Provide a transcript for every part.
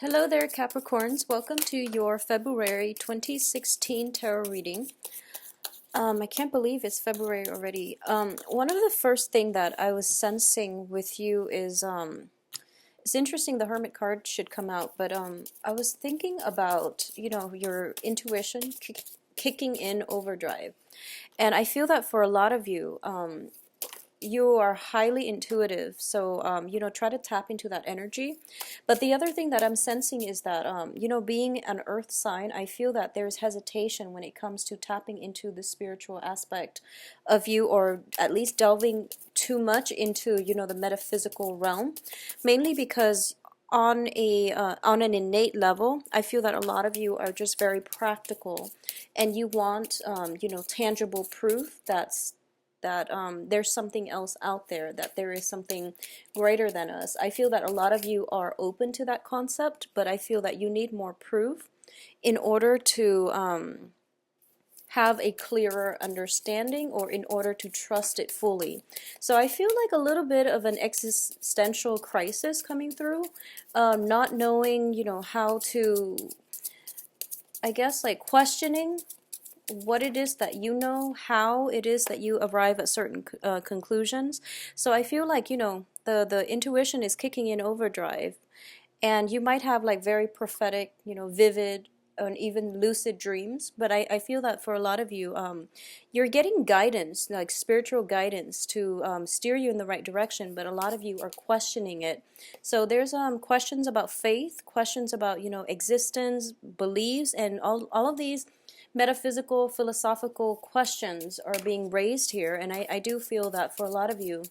Hello there, Capricorns. Welcome to your February 2016 tarot reading. I can't believe it's February already. One of the first thing that I was sensing with you is it's interesting the Hermit card should come out, but I was thinking about, your intuition kicking in overdrive. And I feel that for a lot of you, you are highly intuitive, so try to tap into that energy. But the other thing that I'm sensing is that being an earth sign, I feel that there's hesitation when it comes to tapping into the spiritual aspect of you, or at least delving too much into the metaphysical realm, mainly because on an innate level, I feel that a lot of you are just very practical, and you want tangible proof that there's something else out there, that there is something greater than us. I feel that a lot of you are open to that concept, but I feel that you need more proof in order to have a clearer understanding, or in order to trust it fully. So I feel like a little bit of an existential crisis coming through, not knowing, how to, I guess, like questioning what it is that you know, how it is that you arrive at certain conclusions. So I feel like, the intuition is kicking in overdrive, and you might have like very prophetic, vivid, and even lucid dreams. But I feel that for a lot of you, you're getting guidance, like spiritual guidance, to steer you in the right direction, but a lot of you are questioning it. So there's questions about faith, questions about, existence, beliefs, and all of these metaphysical, philosophical questions are being raised here. And I do feel that for a lot of you,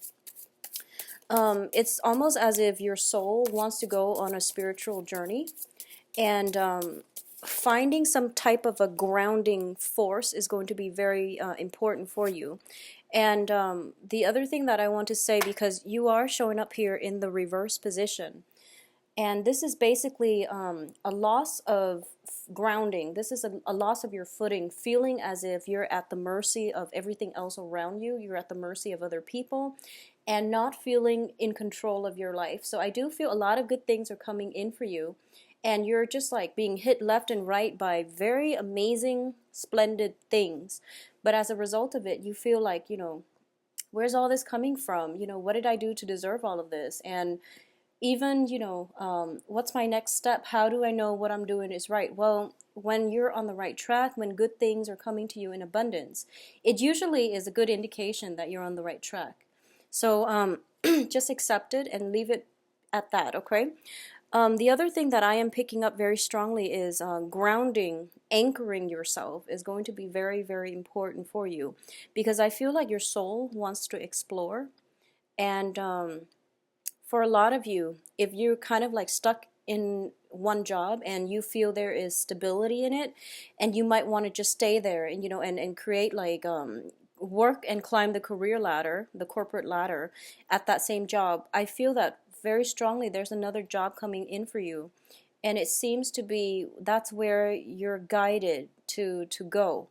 it's almost as if your soul wants to go on a spiritual journey, and finding some type of a grounding force is going to be very important for you. And the other thing that I want to say, because you are showing up here in the reverse position, and this is basically a loss of grounding. This is a loss of your footing, feeling as if you're at the mercy of everything else around you. You're at the mercy of other people, and not feeling in control of your life. So I do feel a lot of good things are coming in for you, and you're just like being hit left and right by very amazing, splendid things. But as a result of it, you feel like, where's all this coming from? What did I do to deserve all of this? And even, what's my next step? How do I know what I'm doing is right? Well, when you're on the right track, when good things are coming to you in abundance, it usually is a good indication that you're on the right track. So just accept it and leave it at that, okay? The other thing that I am picking up very strongly is grounding, anchoring yourself is going to be very, very important for you, because I feel like your soul wants to explore. And for a lot of you, if you're kind of like stuck in one job and you feel there is stability in it, and you might want to just stay there and and create like work and climb the career ladder, the corporate ladder at that same job, I feel that very strongly there's another job coming in for you, and it seems to be that's where you're guided to go.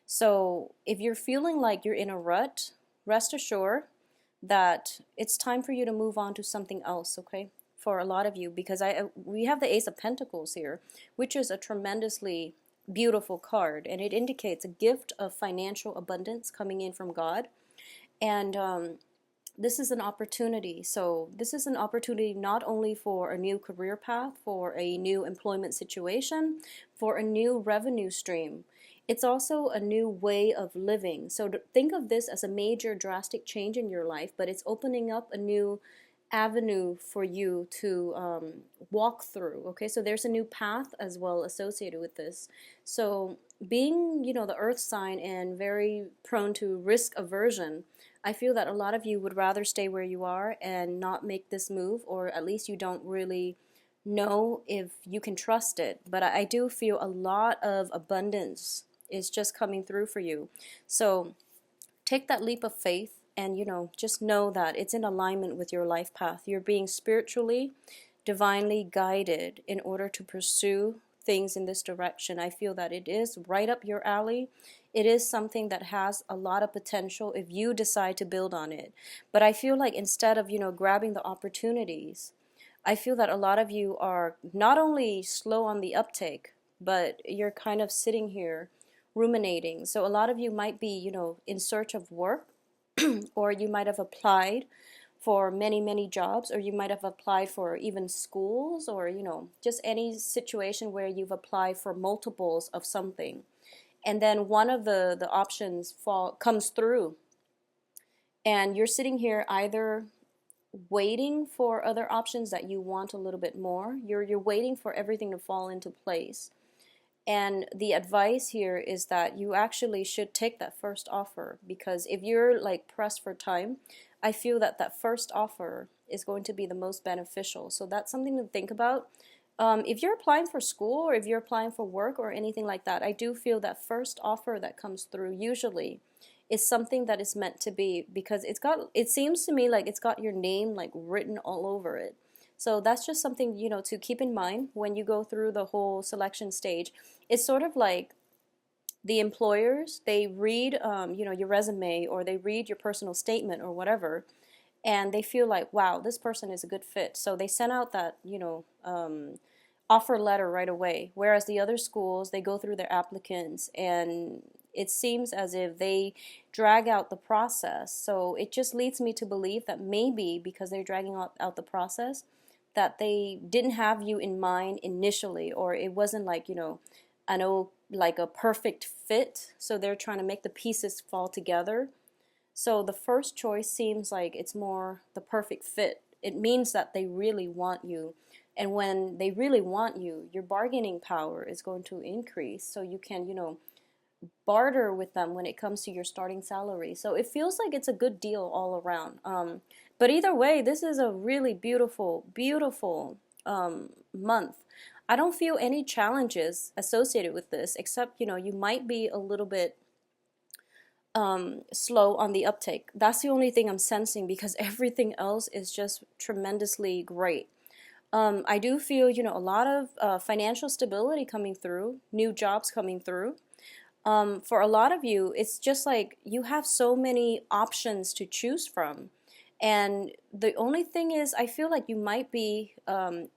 So if you're feeling like you're in a rut, rest assured that it's time for you to move on to something else, okay? For a lot of you, because we have the Ace of Pentacles here, which is a tremendously beautiful card, and it indicates a gift of financial abundance coming in from God. And this is an opportunity. So this is an opportunity not only for a new career path, for a new employment situation, for a new revenue stream. It's also a new way of living. So think of this as a major drastic change in your life, but it's opening up a new avenue for you to walk through. Okay, so there's a new path as well associated with this. So being, the earth sign and very prone to risk aversion, I feel that a lot of you would rather stay where you are and not make this move, or at least you don't really know if you can trust it. But I do feel a lot of abundance is just coming through for you. So take that leap of faith, and just know that it's in alignment with your life path. You're being spiritually, divinely guided in order to pursue things in this direction. I feel that it is right up your alley. It is something that has a lot of potential if you decide to build on it. But I feel like instead of grabbing the opportunities, I feel that a lot of you are not only slow on the uptake, but you're kind of sitting here ruminating. So a lot of you might be, in search of work, or you might have applied for many, many jobs, or you might have applied for even schools, or, just any situation where you've applied for multiples of something. And then one of the options comes through, and you're sitting here either waiting for other options that you want a little bit more. You're waiting for everything to fall into place. And the advice here is that you actually should take that first offer, because if you're like pressed for time, I feel that that first offer is going to be the most beneficial. So that's something to think about. If you're applying for school, or if you're applying for work or anything like that, I do feel that first offer that comes through usually is something that is meant to be, because it seems to me like it's got your name like written all over it. So that's just something, to keep in mind when you go through the whole selection stage. It's sort of like the employers, they read, your resume, or they read your personal statement or whatever, and they feel like, wow, this person is a good fit. So they send out that, offer letter right away. Whereas the other schools, they go through their applicants, and it seems as if they drag out the process. So it just leads me to believe that maybe because they're dragging out the process, that they didn't have you in mind initially, or it wasn't like, I know, like a perfect fit. So they're trying to make the pieces fall together. So the first choice seems like it's more the perfect fit. It means that they really want you. And when they really want you, your bargaining power is going to increase. So you can, barter with them when it comes to your starting salary. So it feels like it's a good deal all around. But either way, this is a really beautiful, beautiful month. I don't feel any challenges associated with this, except, you might be a little bit slow on the uptake. That's the only thing I'm sensing, because everything else is just tremendously great. I do feel, a lot of financial stability coming through, new jobs coming through. For a lot of you, it's just like you have so many options to choose from. And the only thing is, I feel like you might be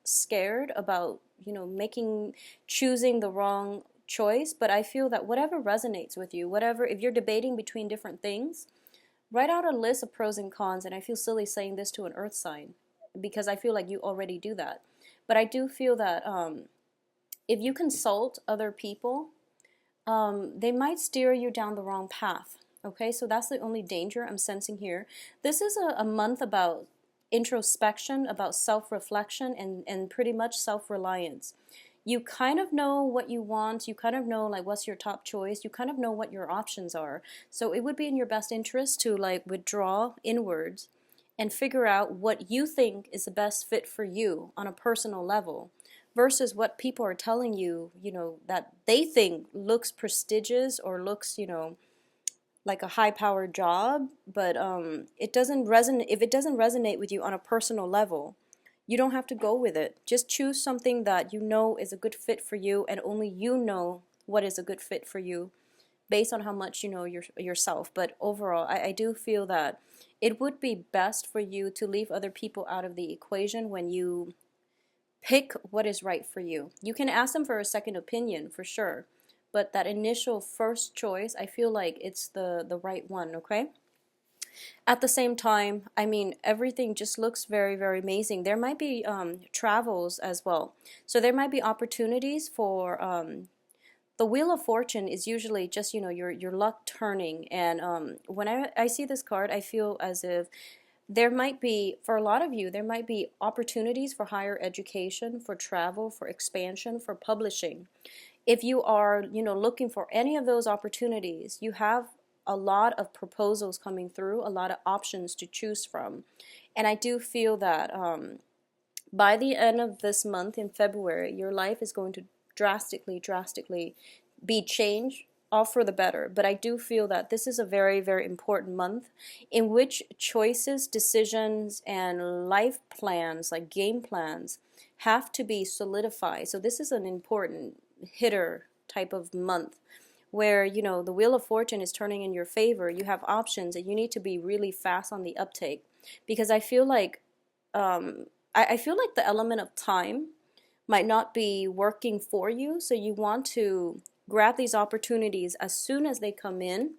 scared about, choosing the wrong choice. But I feel that whatever resonates with you, if you're debating between different things, write out a list of pros and cons. And I feel silly saying this to an earth sign, because I feel like you already do that. But I do feel that if you consult other people, they might steer you down the wrong path. Okay, so that's the only danger I'm sensing here. This is a month about introspection, about self-reflection, and pretty much self-reliance. You kind of know what you want. You kind of know like what's your top choice. You kind of know what your options are. So it would be in your best interest to like withdraw inwards and figure out what you think is the best fit for you on a personal level, versus what people are telling you, that they think looks prestigious or looks, like a high-powered job, but it doesn't resonate. If it doesn't resonate with you on a personal level, you don't have to go with it. Just choose something that you know is a good fit for you, and only you know what is a good fit for you based on how much you know yourself. But overall, I do feel that it would be best for you to leave other people out of the equation when you pick what is right for you. You can ask them for a second opinion for sure, but that initial first choice, I feel like it's the right one, okay? At the same time, I mean, everything just looks very, very amazing. There might be travels as well. So there might be opportunities for the Wheel of Fortune is usually just, your luck turning. And when I see this card, I feel as if there might be, for a lot of you, there might be opportunities for higher education, for travel, for expansion, for publishing. If you are, looking for any of those opportunities, you have a lot of proposals coming through, a lot of options to choose from. And I do feel that by the end of this month in February, your life is going to drastically be changed, all for the better. But I do feel that this is a very, very important month in which choices, decisions, and life plans, like game plans, have to be solidified. So this is an important hitter type of month where, the Wheel of Fortune is turning in your favor. You have options, and you need to be really fast on the uptake, because I feel like I feel like the element of time might not be working for you, so you want to grab these opportunities as soon as they come in,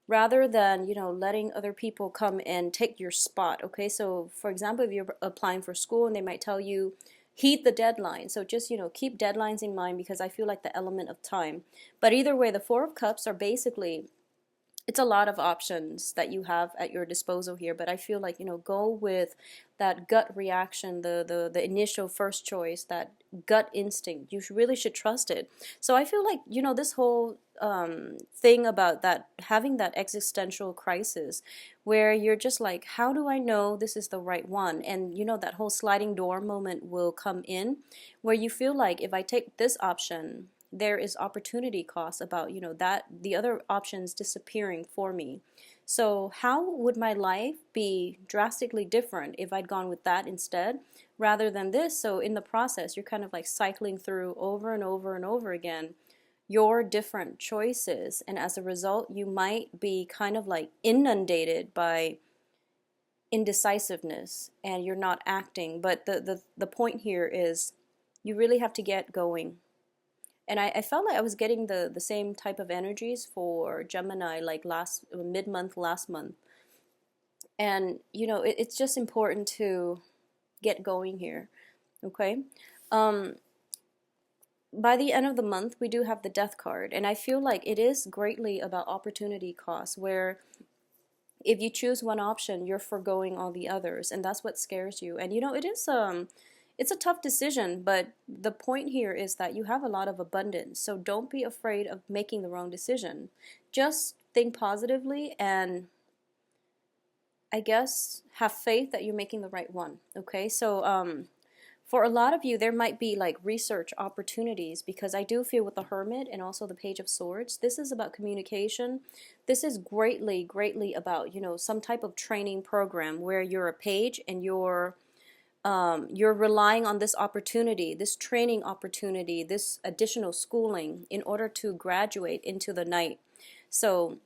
rather than, letting other people come and take your spot. Okay, so for example, if you're applying for school and they might tell you heed the deadline, so just, keep deadlines in mind, because I feel like the element of time. But either way, the Four of Cups are basically, it's a lot of options that you have at your disposal here, but I feel like, go with that gut reaction, the initial first choice, that gut instinct. You really should trust it. So I feel like, this whole thing about that, having that existential crisis where you're just like, how do I know this is the right one? And that whole sliding door moment will come in, where you feel like, if I take this option, there is opportunity cost about, that the other options disappearing for me. So how would my life be drastically different if I'd gone with that instead, rather than this? So in the process, you're kind of like cycling through over and over and over again your different choices, and as a result, you might be kind of like inundated by indecisiveness and you're not acting. But the point here is, you really have to get going. And I felt like I was getting the same type of energies for Gemini, like mid-month last month. And, it's just important to get going here, okay? By the end of the month, we do have the Death card. And I feel like it is greatly about opportunity cost, where if you choose one option, you're foregoing all the others. And that's what scares you. And, it is it's a tough decision, but the point here is that you have a lot of abundance. So don't be afraid of making the wrong decision. Just think positively and, I guess, have faith that you're making the right one. Okay, so for a lot of you, there might be like research opportunities, because I do feel with the Hermit and also the Page of Swords, this is about communication. This is greatly, greatly about, some type of training program where you're a page and you're relying on this opportunity, this training opportunity, this additional schooling in order to graduate into the night. So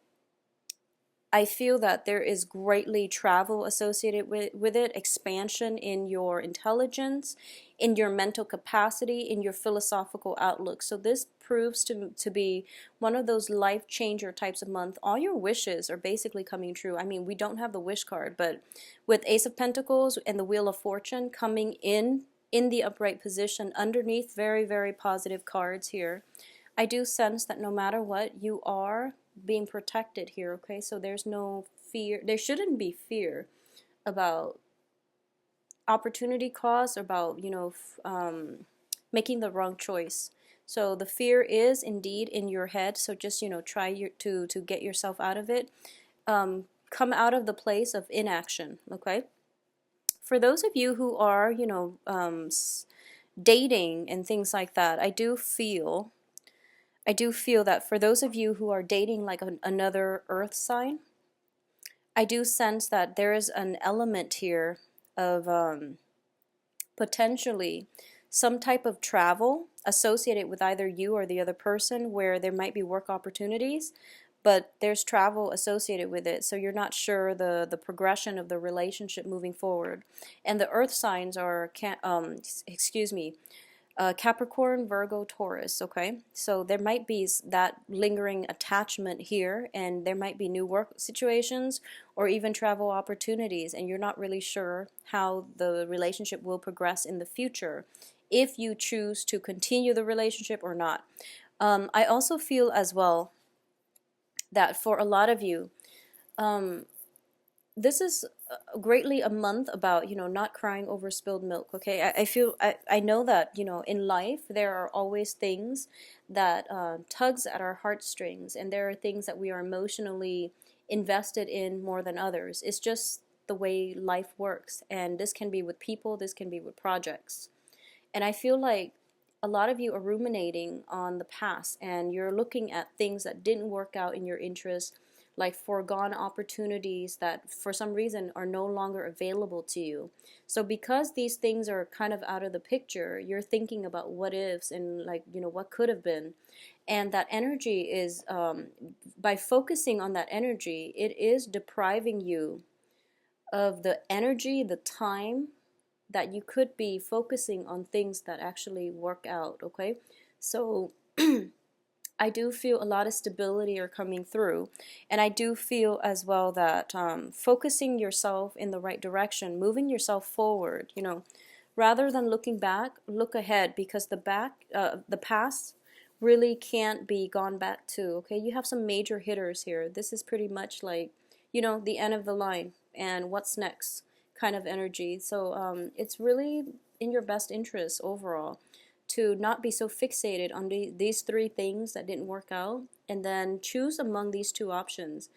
I feel that there is greatly travel associated with it, expansion in your intelligence, in your mental capacity, in your philosophical outlook. So this proves to be one of those life changer types of month. All your wishes are basically coming true. I mean, we don't have the wish card, but with Ace of Pentacles and the Wheel of Fortune coming in the upright position underneath, very, very positive cards here, I do sense that no matter what, you are being protected here, okay? So there's no fear. There shouldn't be fear about opportunity costs, about, making the wrong choice. So the fear is indeed in your head. So just, try to get yourself out of it. Come out of the place of inaction, okay? For those of you who are, dating and things like that, I do feel that for those of you who are dating like another earth sign, I do sense that there is an element here of potentially some type of travel associated with either you or the other person, where there might be work opportunities, but there's travel associated with it. So you're not sure the progression of the relationship moving forward. And the earth signs are, Capricorn, Virgo, Taurus, okay? So there might be that lingering attachment here, and there might be new work situations or even travel opportunities, and you're not really sure how the relationship will progress in the future, if you choose to continue the relationship or not. I also feel as well that for a lot of you, this is greatly a month about, not crying over spilled milk, okay? I know that, in life there are always things that tugs at our heartstrings, and there are things that we are emotionally invested in more than others. It's just the way life works, and this can be with people, this can be with projects. And I feel like a lot of you are ruminating on the past, and you're looking at things that didn't work out in your interest, like foregone opportunities that for some reason are no longer available to you. So because these things are kind of out of the picture, you're thinking about what ifs and, like, what could have been. And that energy is, by focusing on that energy, it is depriving you of the energy, the time, that you could be focusing on things that actually work out, okay? So I do feel a lot of stability are coming through, and I do feel as well that focusing yourself in the right direction, moving yourself forward, rather than looking back, look ahead, because the past really can't be gone back to, okay? You have some major hitters here. This is pretty much like, the end of the line and what's next kind of energy. So it's really in your best interest overall to not be so fixated on these three things that didn't work out, and then choose among these two options.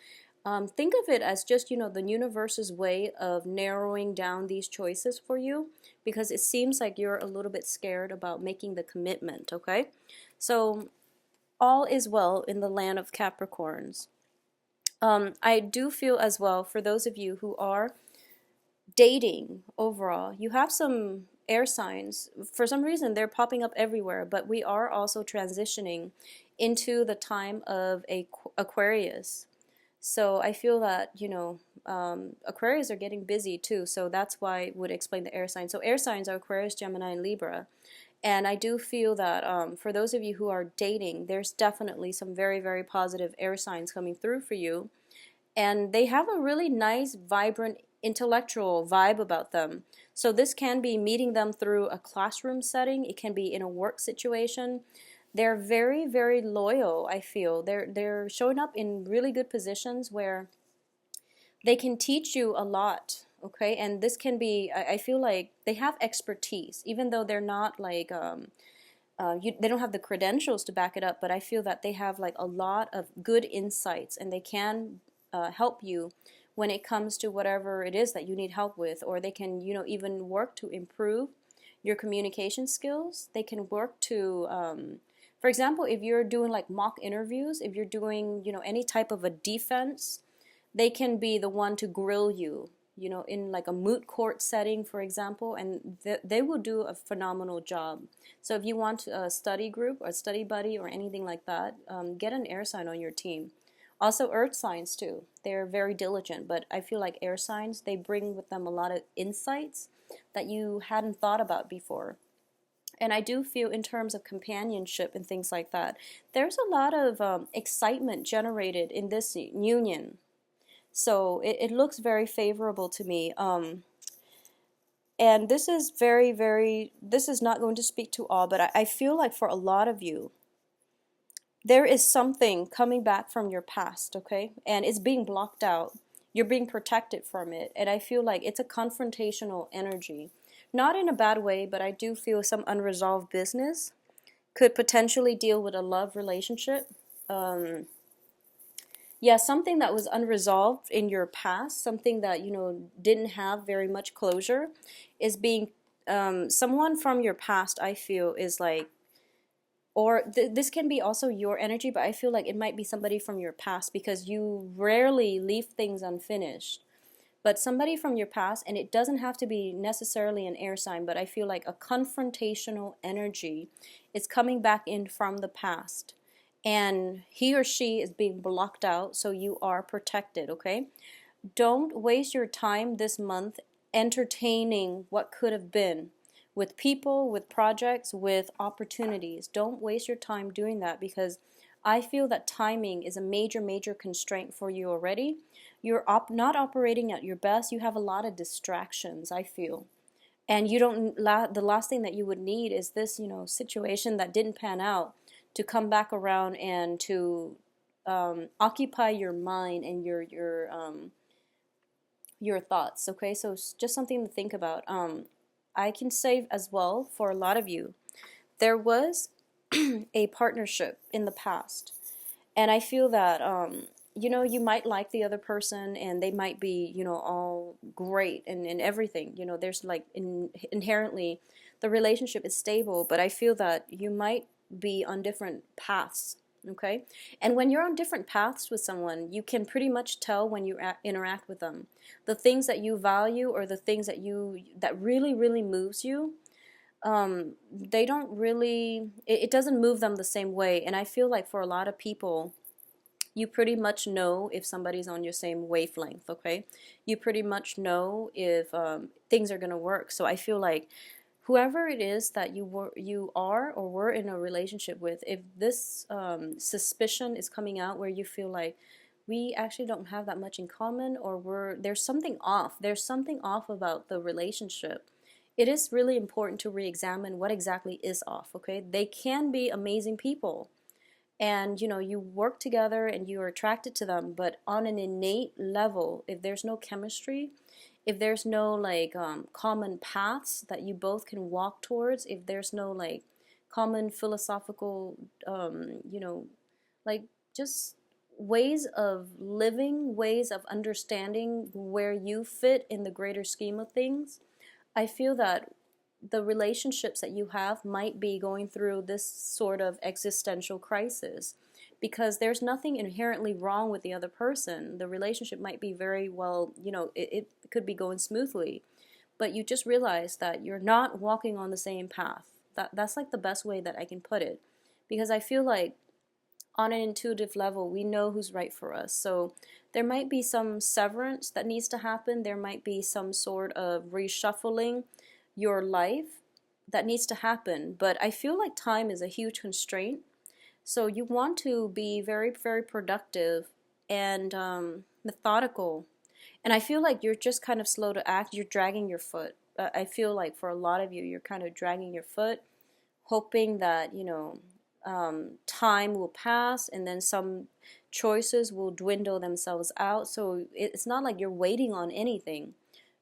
Think of it as just, the universe's way of narrowing down these choices for you, because it seems like you're a little bit scared about making the commitment, okay? So all is well in the land of Capricorns. I do feel as well, for those of you who are dating overall, you have some air signs. For some reason, they're popping up everywhere, but we are also transitioning into the time of Aquarius. So I feel that, Aquarius are getting busy too. So that's why it would explain the air signs. So air signs are Aquarius, Gemini, and Libra. And I do feel that for those of you who are dating, there's definitely some very, very positive air signs coming through for you. And they have a really nice, vibrant, intellectual vibe about them. So this can be meeting them through a classroom setting. It can be in a work situation. They're very, very loyal, I feel. They're showing up in really good positions where they can teach you a lot, okay? And this can be, I feel like they have expertise, even though they're not like, they don't have the credentials to back it up, but I feel that they have like a lot of good insights, and they can help you when it comes to whatever it is that you need help with, or they can, even work to improve your communication skills. They can work to, for example, if you're doing like mock interviews, if you're doing, any type of a defense, they can be the one to grill you, in like a moot court setting, for example, and they will do a phenomenal job. So if you want a study group or study buddy or anything like that, get an air sign on your team. Also earth signs too. They're very diligent, but I feel like air signs, they bring with them a lot of insights that you hadn't thought about before. And I do feel in terms of companionship and things like that, there's a lot of excitement generated in this union. So it looks very favorable to me. And this is very, very, this is not going to speak to all, but I feel like for a lot of you, there is something coming back from your past, okay? And it's being blocked out. You're being protected from it. And I feel like it's a confrontational energy. Not in a bad way, but I do feel some unresolved business could potentially deal with a love relationship. Yeah, something that was unresolved in your past, something that, didn't have very much closure, is being, someone from your past, I feel, is like, or this can be also your energy, but I feel like it might be somebody from your past, because you rarely leave things unfinished. But somebody from your past, and it doesn't have to be necessarily an air sign, but I feel like a confrontational energy is coming back in from the past. And he or she is being blocked out, so you are protected, okay? Don't waste your time this month entertaining what could have been. With people, with projects, with opportunities. Don't waste your time doing that, because I feel that timing is a major, major constraint for you already. You're not operating at your best. You have a lot of distractions, I feel. And you don't. The last thing that you would need is this, situation that didn't pan out to come back around and to occupy your mind and your thoughts. Okay, so it's just something to think about. I can say as well, for a lot of you, there was a partnership in the past. And I feel that, you might like the other person, and they might be, all great and everything. There's like inherently the relationship is stable, but I feel that you might be on different paths. Okay? And when you're on different paths with someone, you can pretty much tell when you interact with them. The things that you value, or the things that really, really moves you, they don't really, it doesn't move them the same way. And I feel like for a lot of people, You pretty much know if somebody's on your same wavelength, okay? You pretty much know if things are gonna work. So I feel like whoever it is that you are or were in a relationship with, if this suspicion is coming out where you feel like we actually don't have that much in common, or there's something off. There's something off about the relationship. It is really important to re-examine what exactly is off, okay? They can be amazing people, and you work together and you're attracted to them, but on an innate level, if there's no chemistry, if there's no like common paths that you both can walk towards, if there's no like common philosophical like just ways of living, ways of understanding where you fit in the greater scheme of things, I feel that the relationships that you have might be going through this sort of existential crisis, because there's nothing inherently wrong with the other person. The relationship might be very well, it could be going smoothly, but you just realize that you're not walking on the same path. That's like the best way that I can put it, because I feel like on an intuitive level, we know who's right for us. So there might be some severance that needs to happen. There might be some sort of reshuffling your life that needs to happen. But I feel like time is a huge constraint. So you want to be very, very productive and methodical. And I feel like you're just kind of slow to act. You're dragging your foot. I feel like for a lot of you, you're kind of dragging your foot, hoping that, time will pass and then some choices will dwindle themselves out. So it's not like you're waiting on anything.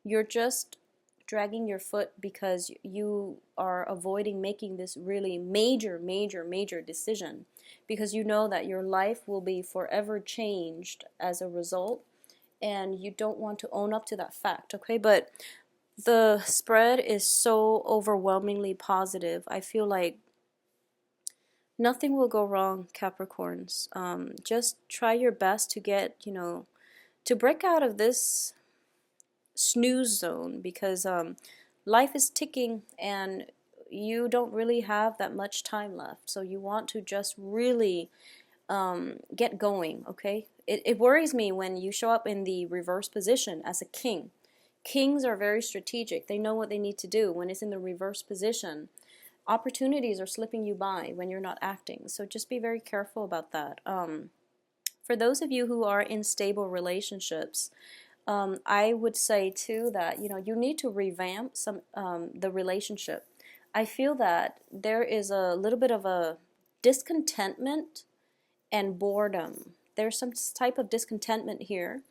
You're just dragging your foot because you are avoiding making this really major, major, major decision, because you know that your life will be forever changed as a result, and you don't want to own up to that fact, okay? But the spread is so overwhelmingly positive. I feel like nothing will go wrong, Capricorns. Just try your best to get, to break out of this snooze zone, because life is ticking and you don't really have that much time left. So you want to just really get going, okay? It worries me when you show up in the reverse position as a king. Kings are very strategic. They know what they need to do. When it's in the reverse position, opportunities are slipping you by when you're not acting. So just be very careful about that. For those of you who are in stable relationships, I would say too that you need to revamp some the relationship. I feel that there is a little bit of a discontentment and boredom. There's some type of discontentment here,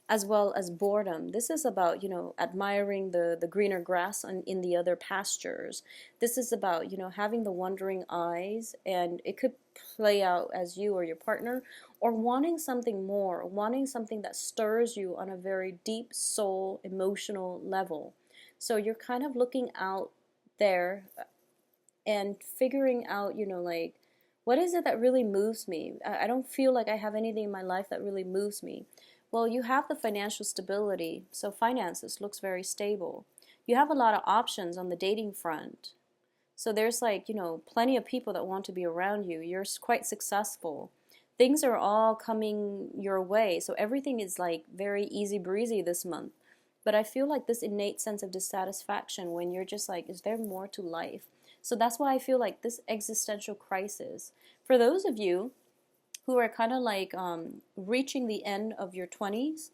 as well as boredom. This is about, admiring the greener grass in the other pastures. This is about, having the wandering eyes, and it could play out as you or your partner, or wanting something more, wanting something that stirs you on a very deep soul, emotional level. So you're kind of looking out there and figuring out, like, what is it that really moves me? I don't feel like I have anything in my life that really moves me. Well, you have the financial stability, so finances looks very stable. You have a lot of options on the dating front. So there's like, plenty of people that want to be around you. You're quite successful. Things are all coming your way. So everything is like very easy breezy this month. But I feel like this innate sense of dissatisfaction when you're just like, is there more to life? So that's why I feel like this existential crisis. For those of you who are kind of like reaching the end of your 20s,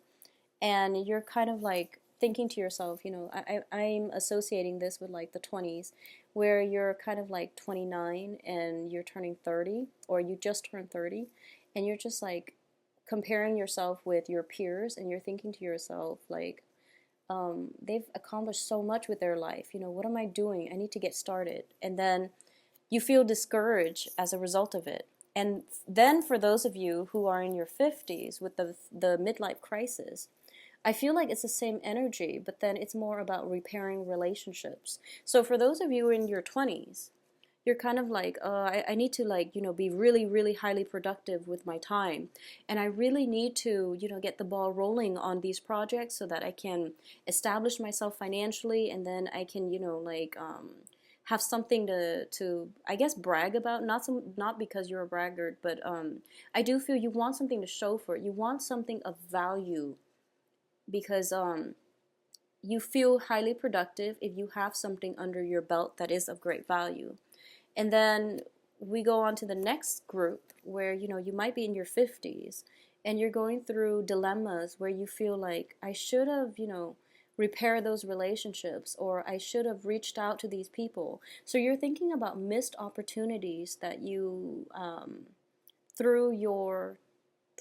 and you're kind of like thinking to yourself, I'm associating this with like the 20s, where you're kind of like 29 and you're turning 30, or you just turned 30, and you're just like comparing yourself with your peers, and you're thinking to yourself like, they've accomplished so much with their life. What am I doing? I need to get started. And then you feel discouraged as a result of it. And then for those of you who are in your 50s with the midlife crisis, I feel like it's the same energy, but then it's more about repairing relationships. So for those of you in your 20s, you're kind of like, I need to like, be really, really highly productive with my time. And I really need to, get the ball rolling on these projects so that I can establish myself financially, and then I can, have something to I guess brag about, not because you're a braggart, but I do feel you want something to show for it. You want something of value because you feel highly productive if you have something under your belt that is of great value. And then we go on to the next group where, you might be in your 50s and you're going through dilemmas where you feel like I should have, repair those relationships, or I should have reached out to these people. So you're thinking about missed opportunities that you through your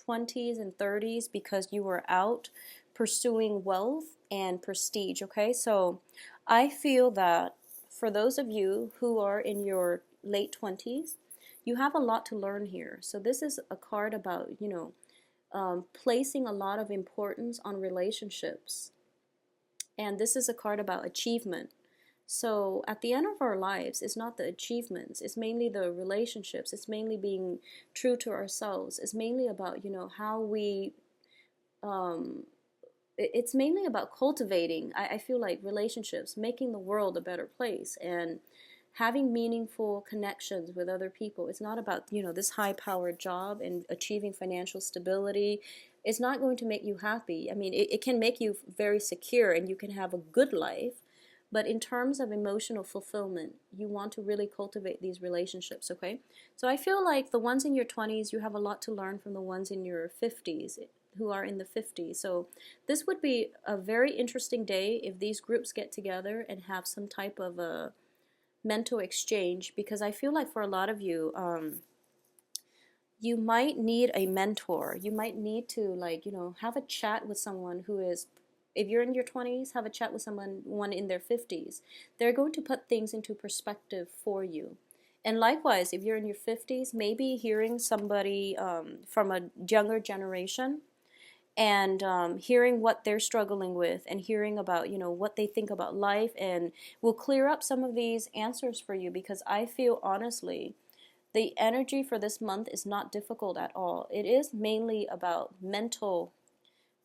20s and 30s because you were out pursuing wealth and prestige, okay? So I feel that for those of you who are in your late 20s, you have a lot to learn here. So this is a card about, placing a lot of importance on relationships. And this is a card about achievement. So at the end of our lives, it's not the achievements, it's mainly the relationships, it's mainly being true to ourselves, it's mainly about, how we, it's mainly about cultivating, I feel like, relationships, making the world a better place, and having meaningful connections with other people. It's not about, this high-powered job and achieving financial stability. It's not going to make you happy. I mean, it can make you very secure and you can have a good life, but in terms of emotional fulfillment, you want to really cultivate these relationships, okay? So I feel like the ones in your 20s, you have a lot to learn from the ones in your 50s, who are in the 50s. So this would be a very interesting day if these groups get together and have some type of a mental exchange, because I feel like for a lot of you, you might need a mentor. You might need to, like, have a chat with someone who is, if you're in your 20s, have a chat with someone in their 50s. They're going to put things into perspective for you. And likewise, if you're in your 50s, maybe hearing somebody from a younger generation and hearing what they're struggling with and hearing about, what they think about life, and will clear up some of these answers for you, because I feel honestly the energy for this month is not difficult at all. It is mainly about mental,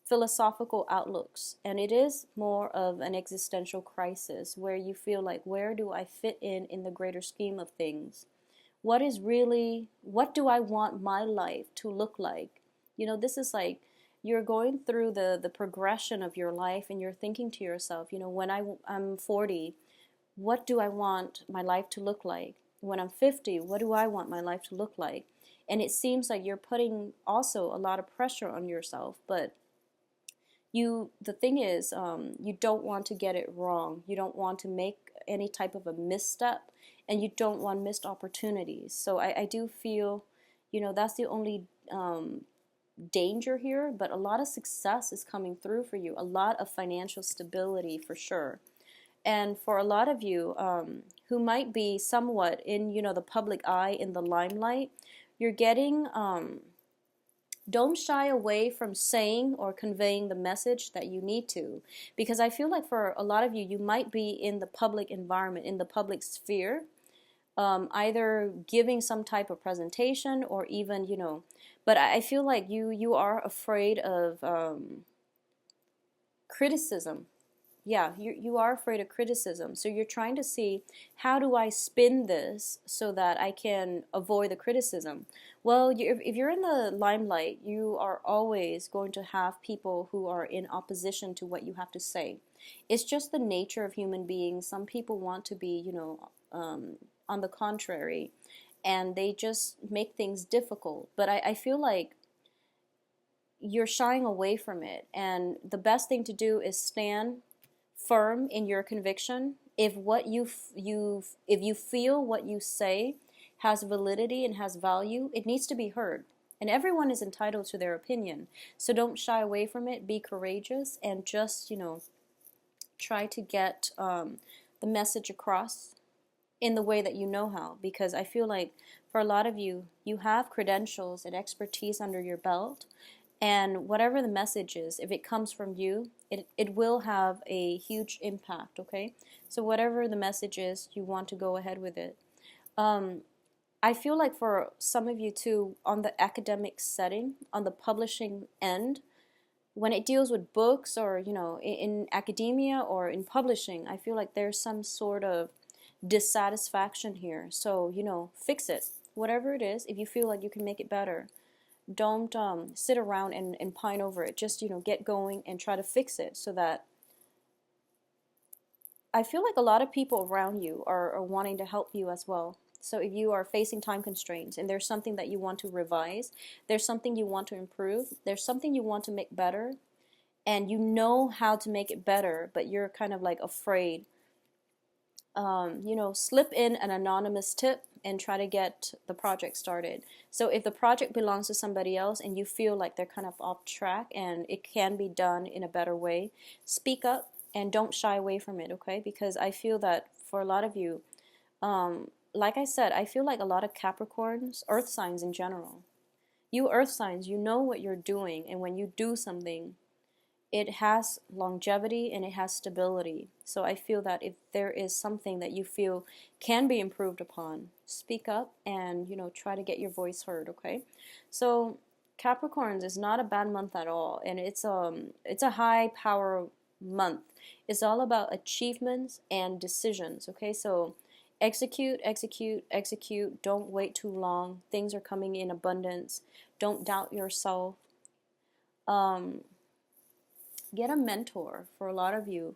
philosophical outlooks, and it is more of an existential crisis where you feel like, where do I fit in the greater scheme of things? What do I want my life to look like? This is like you're going through the progression of your life and you're thinking to yourself, when I'm 40, what do I want my life to look like? When I'm 50, what do I want my life to look like? And it seems like you're putting also a lot of pressure on yourself, but the thing is, you don't want to get it wrong. You don't want to make any type of a misstep, and you don't want missed opportunities. So I do feel, that's the only danger here, but a lot of success is coming through for you, a lot of financial stability for sure. And for a lot of you who might be somewhat in, the public eye, in the limelight, you're getting, don't shy away from saying or conveying the message that you need to. Because I feel like for a lot of you, you might be in the public environment, in the public sphere, either giving some type of presentation or even, but I feel like you are afraid of criticism. Yeah, you are afraid of criticism. So you're trying to see, how do I spin this so that I can avoid the criticism? Well, if you're in the limelight, you are always going to have people who are in opposition to what you have to say. It's just the nature of human beings. Some people want to be, on the contrary, and they just make things difficult. But I feel like you're shying away from it, and the best thing to do is stand firm in your conviction. If if you feel what you say has validity and has value, it needs to be heard. And everyone is entitled to their opinion. So don't shy away from it. Be courageous and just, try to get the message across in the way that you know how. Because I feel like for a lot of you, you have credentials and expertise under your belt. And whatever the message is, if it comes from you, it will have a huge impact, okay? So whatever the message is, you want to go ahead with it. I feel like for some of you too, on the academic setting, on the publishing end, when it deals with books or, in academia or in publishing, I feel like there's some sort of dissatisfaction here. So, fix it. Whatever it is, if you feel like you can make it better, don't sit around and pine over it. Just, get going and try to fix it so that I feel like a lot of people around you are wanting to help you as well. So if you are facing time constraints and there's something that you want to revise, there's something you want to improve, there's something you want to make better, and you know how to make it better, but you're kind of like afraid, slip in an anonymous tip and try to get the project started. So if the project belongs to somebody else and you feel like they're kind of off track and it can be done in a better way, speak up and don't shy away from it, okay? Because I feel that for a lot of you, like I said, I feel like a lot of Capricorns, earth signs in general, you earth signs, you know what you're doing, and when you do something, it has longevity and it has stability. So I feel that if there is something that you feel can be improved upon, speak up and, try to get your voice heard, okay? So Capricorns is not a bad month at all, and it's a high power month. It's all about achievements and decisions, okay? So execute, execute, execute. Don't wait too long. Things are coming in abundance. Don't doubt yourself. Get a mentor for a lot of you.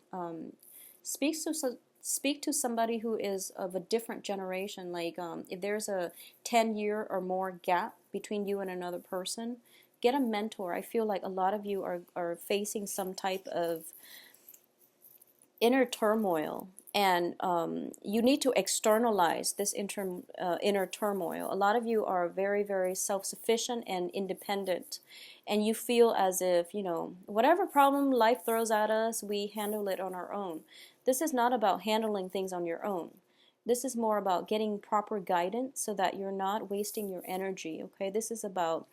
Speak to somebody who is of a different generation. Like if there's a 10-year or more gap between you and another person, get a mentor. I feel like a lot of you are facing some type of inner turmoil, and you need to externalize this inner turmoil. A lot of you are very, very self-sufficient and independent, and you feel as if, whatever problem life throws at us, we handle it on our own. This is not about handling things on your own. This is more about getting proper guidance so that you're not wasting your energy, okay? This is about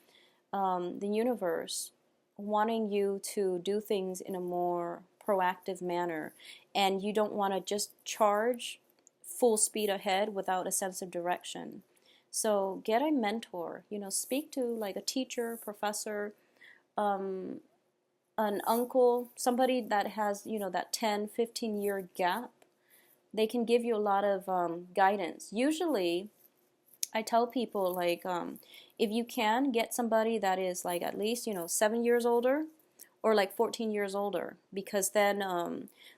the universe wanting you to do things in a more proactive manner, and you don't want to just charge full speed ahead without a sense of direction. So get a mentor, speak to like a teacher, professor, an uncle, somebody that has, that 10-15 year gap. They can give you a lot of guidance. Usually I tell people, like, if you can get somebody that is like at least 7 years older or like 14 years older, because then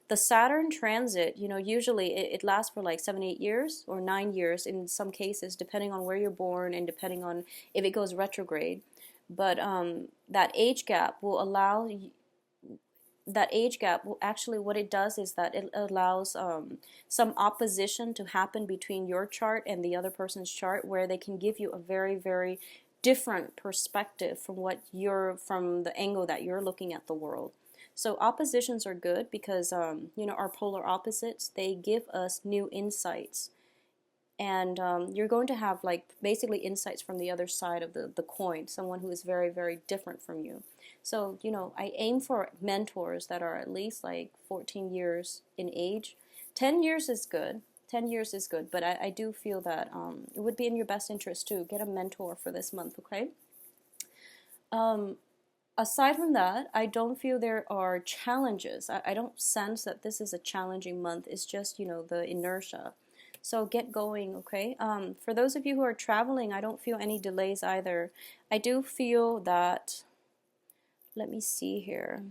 the Saturn transit, usually it lasts for like 7-8 years or 9 years in some cases, depending on where you're born and depending on if it goes retrograde. But that age gap will allow actually, what it does is that it allows some opposition to happen between your chart and the other person's chart, where they can give you a very, very different perspective from the angle that you're looking at the world. So oppositions are good because our polar opposites, they give us new insights, and you're going to have like basically insights from the other side of the coin, someone who is very, very different from you. So, I aim for mentors that are at least like 14 years in age. 10 years is good. 10 years is good, but I do feel that it would be in your best interest to get a mentor for this month, okay? Aside from that, I don't feel there are challenges. I don't sense that this is a challenging month. It's just, the inertia. So get going, okay? For those of you who are traveling, I don't feel any delays either. I do feel that, let me see here.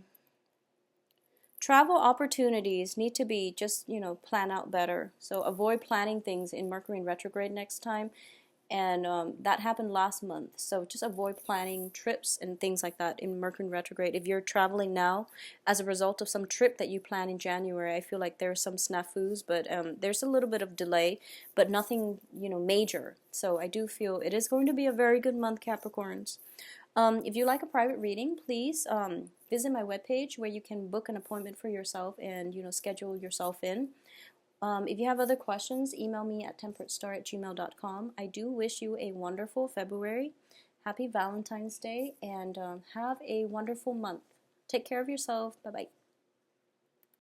Travel opportunities need to be just, plan out better. So avoid planning things in Mercury in retrograde next time. And that happened last month. So just avoid planning trips and things like that in Mercury in retrograde. If you're traveling now as a result of some trip that you plan in January, I feel like there are some snafus, but there's a little bit of delay, but nothing, major. So I do feel it is going to be a very good month, Capricorns. If you like a private reading, please visit my webpage where you can book an appointment for yourself and schedule yourself in. If you have other questions, email me at temperatestar@gmail.com. I do wish you a wonderful February. Happy Valentine's Day, and have a wonderful month. Take care of yourself. Bye-bye.